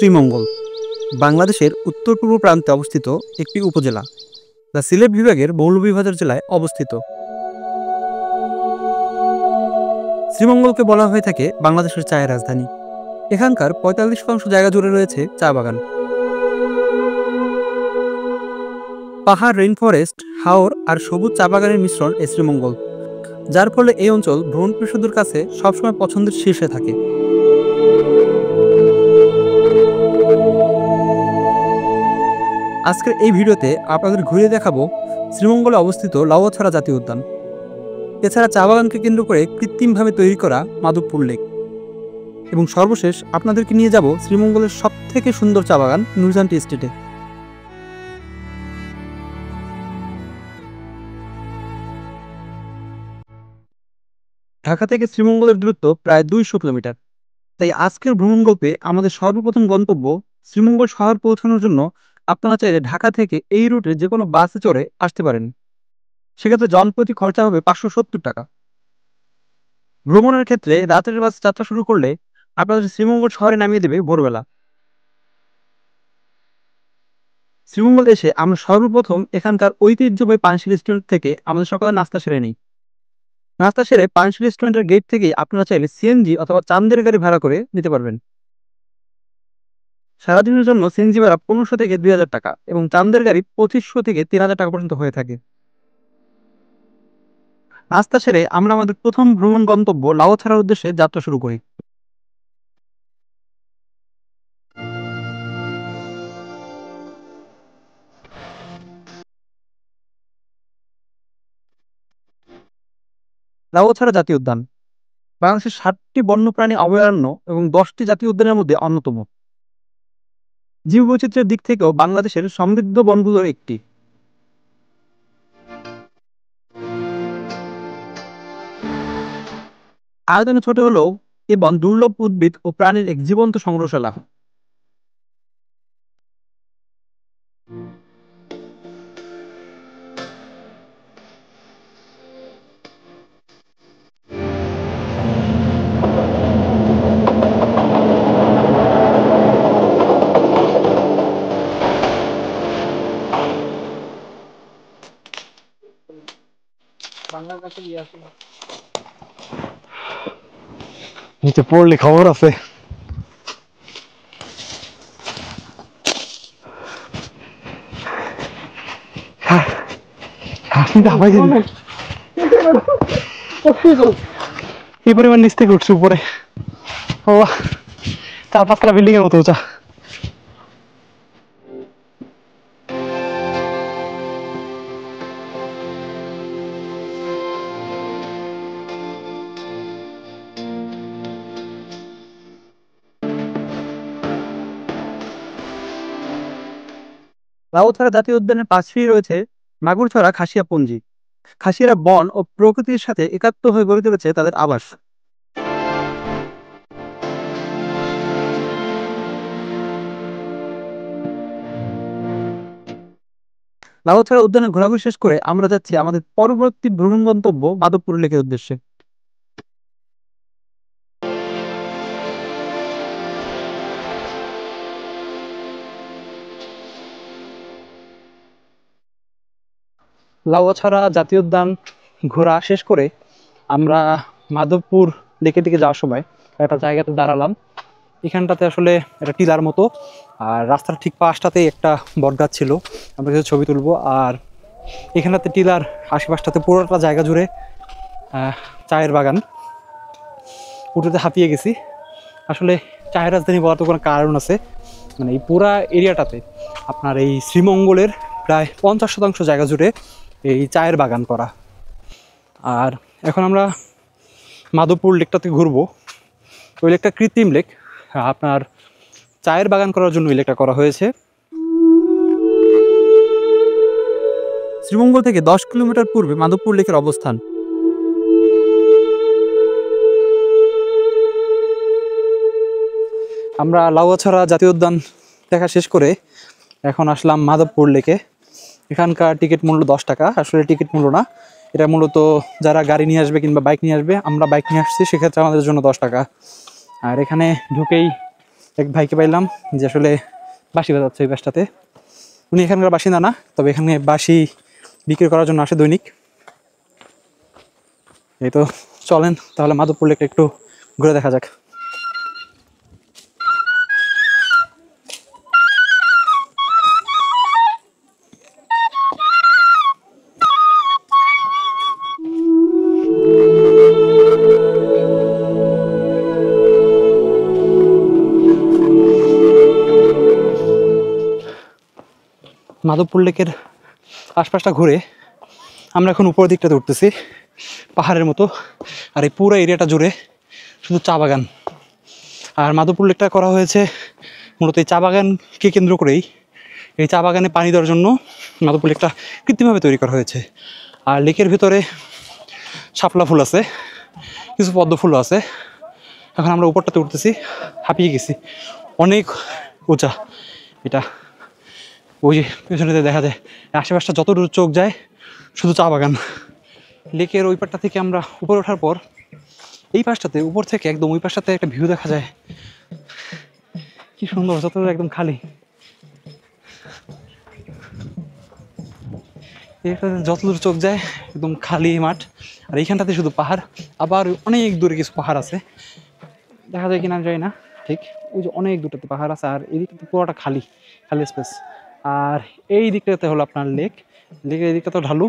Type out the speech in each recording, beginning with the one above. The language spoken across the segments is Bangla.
শ্রীমঙ্গল বাংলাদেশের উত্তর পূর্ব প্রান্তে অবস্থিত একটি উপজেলা, যা সিলেট বিভাগের মৌলভীবাজার জেলায় অবস্থিত। শ্রীমঙ্গলকে বলা হয়ে থাকে বাংলাদেশের চায়ের রাজধানী। এখানকার ৪৫% জায়গা জুড়ে রয়েছে চা বাগান। পাহাড়, রেইন ফরেস্ট, হাওর আর সবুজ চা বাগানের মিশ্রণ এই শ্রীমঙ্গল, যার ফলে এই অঞ্চল ভ্রমণ পিপাসুদের কাছে সবসময় পছন্দের শীর্ষে থাকে। আজকের এই ভিডিওতে আপনাদের ঘুরিয়ে দেখাবো শ্রীমঙ্গলে অবস্থিত লাউয়াছড়া জাতীয় উদ্যান, এছাড়া চা বাগানকে কেন্দ্র করে কৃত্রিমভাবে তৈরি করা মাধবপুর লেক, এবং সর্বশেষ আপনাদেরকে নিয়ে যাব শ্রীমঙ্গলের সবথেকে সুন্দর চা বাগান নুরজান টি এস্টেটে। ঢাকা থেকে শ্রীমঙ্গলের দূরত্ব প্রায় ২০০ কিলোমিটার। তাই আজকের ভ্রমণ গল্পে আমাদের সর্বপ্রথম গন্তব্য শ্রীমঙ্গল শহর পৌঁছানোর জন্য আপনারা চাইলে ঢাকা থেকে এই রুটে যে কোনো বাসে চড়ে আসতে পারেন। সেক্ষেত্রে জনপ্রতি খরচা হবে ৫৭০ টাকা। ভ্রমণের ক্ষেত্রে রাতের বাস যাত্রা শুরু করলে আপনাদের শ্রীমঙ্গল শহরে নামিয়ে দেবে ভোরবেলা। শ্রীমঙ্গল এসে আমরা সর্বপ্রথম এখানকার ঐতিহ্যবাহী পানশী রেস্টুরেন্ট থেকে আমাদের সকালে নাস্তা সেরে নিই। নাস্তা সেরে পানশী রেস্টুরেন্টের গেট থেকেই আপনারা চাইলে সিএনজি অথবা চান্দের গাড়ি ভাড়া করে নিতে পারবেন। সারাদিনের জন্য সিএনজি ভাড়া ১৫০০ থেকে ২০০০ টাকা এবং চান্দের গাড়ি ২৫০০ থেকে ৩০০০ টাকা পর্যন্ত হয়ে থাকে। নাস্তা সেরে আমরা আমাদের প্রথম ভ্রমণ গন্তব্য লাউয়াছড়ার উদ্দেশ্যে যাত্রা শুরু করি। লাউয়াছড়া জাতীয় উদ্যান বাংলাদেশের ৭টি বন্যপ্রাণী অভয়ারণ্য এবং ১০টি জাতীয় উদ্যানের মধ্যে অন্যতম। জীববৈচিত্র্যের দিক থেকেও বাংলাদেশের সমৃদ্ধ বনগুলোর একটি। আয়তনে ছোট হলেও এ বন দুর্লভ উদ্ভিদ ও প্রাণীর এক জীবন্ত সংগ্রহশালা। নিচে পড়লে খবর আছে। এই পরিমাণ নিচ থেকে উঠছে উপরে, ও ৪-৫ বিল্ডিং এর মতো উঁচা। লাউয়াছড়া জাতীয় উদ্যানের পাশেই রয়েছে মাগুরছড়া খাসিয়া পঞ্জি। খাসিয়ারা বন ও প্রকৃতির সাথে একাত্ম হয়ে গড়ে তুলেছে তাদের আবাস। লাউয়াছড়া উদ্যানে ঘোরাঘুরি শেষ করে আমরা যাচ্ছি আমাদের পরবর্তী ভ্রমণ গন্তব্য মাধবপুর লেকের উদ্দেশ্যে। লাউয়াছড়া জাতীয় উদ্যান ঘোরা শেষ করে আমরা মাধবপুর লেকের দিকে যাওয়ার সময় একটা জায়গাতে দাঁড়ালাম। এখানটাতে আসলে একটা টিলার মতো, আর রাস্তার ঠিক পাশটাতেই একটা বটগাছ ছিল। আমরা কিছু ছবি তুলবো। আর এখানটাতে টিলার আশেপাশটাতে পুরোটা জায়গা জুড়ে চায়ের বাগান। উঠোতে হাঁপিয়ে গেছি। আসলে চায়ের রাজধানী বলার তো কোনো কারণ আছে, মানে এই পুরা এরিয়াটাতে আপনার এই শ্রীমঙ্গলের প্রায় ৫০% জায়গা জুড়ে এই চায়ের বাগান করা। আর এখন আমরা মাধবপুর লেকটাতে ঘুরবো। ওই লেকটা কৃত্রিম লেক, আপনার চায়ের বাগান করার জন্য ওই লেকটা করা হয়েছে। শ্রীমঙ্গল থেকে ১০ কিলোমিটার পূর্বে মাধবপুর লেকের অবস্থান। আমরা লাউয়াছড়া জাতীয় উদ্যান দেখা শেষ করে এখন আসলাম মাধবপুর লেকে। এখানকার টিকিট মূল্য ১০ টাকা। আসলে টিকিট মূল্য না, এটা মূলত যারা গাড়ি নিয়ে আসবে কিংবা বাইক নিয়ে আসবে, আমরা বাইক নিয়ে আসছি, সেক্ষেত্রে আমাদের জন্য ১০ টাকা। আর এখানে ঢুকেই এক ভাইকে পাইলাম যে আসলে বাঁশি বাজাচ্ছে ওই পাশটাতে। উনি এখানকার বাসিন্দা না, তবে এখানে বাঁশি বিক্রি করার জন্য আসে দৈনিক। এই তো চলেন তাহলে মাধবপুর লেকটা একটু ঘুরে দেখা যাক। মাধবপুর লেকের আশপাশটা ঘুরে আমরা এখন উপরের দিকটাতে উঠতেছি, পাহাড়ের মতো। আর এই পুরো এরিয়াটা জুড়ে শুধু চা বাগান। আর মাধবপুর লেকটা করা হয়েছে মূলত এই চা বাগানকে কেন্দ্র করেই। এই চা বাগানে পানি দেওয়ার জন্য মাধবপুর লেকটা কৃত্রিমভাবে তৈরি করা হয়েছে। আর লেকের ভিতরে শাপলা ফুল আছে, কিছু পদ্ম ফুলও আছে। এখন আমরা উপরটাতে উঠতেছি, হাঁপিয়ে গেছি, অনেক উঁচা এটা। ওই যে পেছনেতে দেখা যায় আশেপাশটা যত দূর চোখ যায় শুধু চা বাগান। লেকের ওই পাশটা থেকে আমরা উপরে ওঠার পর এই পাশটাতে উপর থেকে একদম ওই পাশটাতে একটা ভিউ দেখা যায়, কি সুন্দর, যত দূর একদম খালি। এটাতে যত দূর চোখ যায় একদম খালি মাঠ। আর এইখানটাতে শুধু পাহাড়, আবার অনেক দূরে কিছু পাহাড় আছে, দেখা যায় কিনা যায় না ঠিক। ওই যে অনেক দূরটাতে পাহাড় আছে, আর এই দিকটাতে পুরোটা খালি খালি স্পেস। আর এই দিকটাতে হলো আপনার লেক, লেকের এই দিকটা তো ঢালু,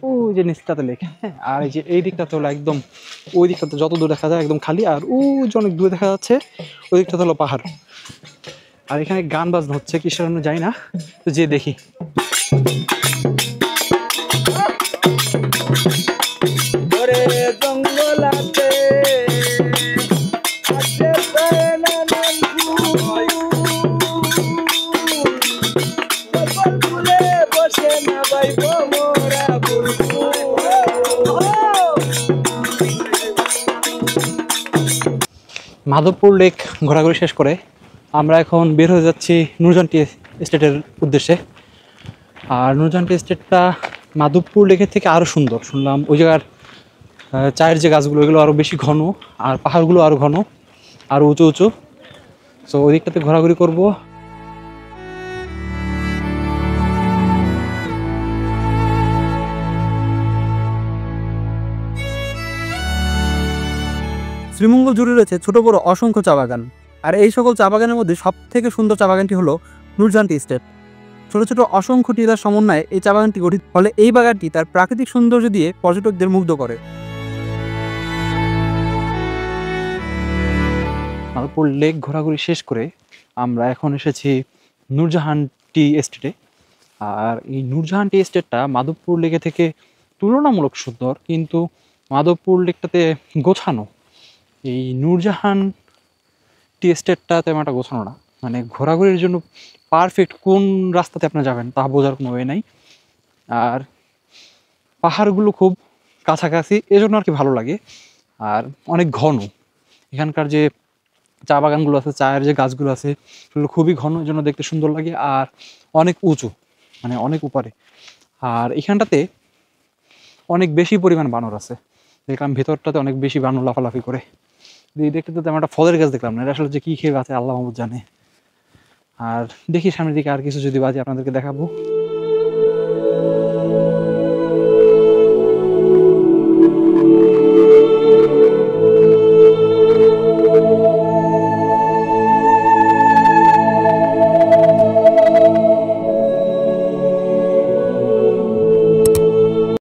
ওই যে নিচটাতে লেক। হ্যাঁ, আর এই যে এই দিকটাতে হলো একদম, ওই দিকটাতে যত দূর দেখা যায় একদম খালি। আর ওই যে অনেক দূরে দেখা যাচ্ছে ওই দিকটাতে হলো পাহাড়। আর এখানে গান বাজনা হচ্ছে, কিসের জন্য যাই না, তো যে দেখি। মাধবপুর লেক ঘোরাঘুরি শেষ করে আমরা এখন বের হয়ে যাচ্ছি নূরজাহান টি এস্টেটের উদ্দেশ্যে। আর নূরজাহান টি এস্টেটটা মাধবপুর লেকের থেকে আরও সুন্দর শুনলাম। ওই জায়গার চায়ের যে গাছগুলো এগুলো আরও বেশি ঘন, আর পাহাড়গুলো আরও ঘন, আরও উঁচু উঁচু। সো ওই দিকটাতে ঘোরাঘুরি করবো। শ্রীমঙ্গল জুড়ে রয়েছে ছোট বড় অসংখ্য চা বাগান। আর এই সকল চা বাগানের মধ্যে সব থেকে সুন্দর চা বাগানটি হলো নূরজাহান টি এস্টেট। ছোট ছোট অসংখ্য টিলার সমন্বয়ে এই চা বাগানটি গঠিত, ফলে এই বাগানটি তার প্রাকৃতিক সৌন্দর্য দিয়ে পর্যটকদের মুগ্ধ করে। মাধবপুর লেক ঘোরাঘুরি শেষ করে আমরা এখন এসেছি নূরজাহান টি এস্টেটে। আর এই নূরজাহান টি এস্টেটটা মাধবপুর লেকে থেকে তুলনামূলক সুন্দর, কিন্তু মাধবপুর লেকটাতে গোছানো। এই নূরজাহান টি এস্টেটটা তেমন একটা গোছানো না, মানে ঘোরাঘুরির জন্য পারফেক্ট কোন রাস্তাতে আপনি যাবেন তা বোঝার কোনো ওয়ে নাই। আর পাহাড়গুলো খুব কাছাকাছি, এজন্য আর কি ভালো লাগে। আর অনেক ঘন, এখানকার যে চা বাগানগুলো আছে, চায়ের যে গাছগুলো আছে সেগুলো খুবই ঘন, এর জন্য দেখতে সুন্দর লাগে। আর অনেক উঁচু, মানে অনেক উপরে। আর এখানটাতে অনেক বেশি পরিমাণ বানর আছে, দেখলাম ভেতরটাতে অনেক বেশি বানর লাফালাফি করে। দেখতে তো তেমন একটা ফলের গাছ দেখলাম না, এটা আসলে যে কী খেয়ে আছে আল্লাহ মাহবুব জানে। আর দেখি সামনের দিকে আর কিছু যদি বাজে আপনাদেরকে দেখাবো।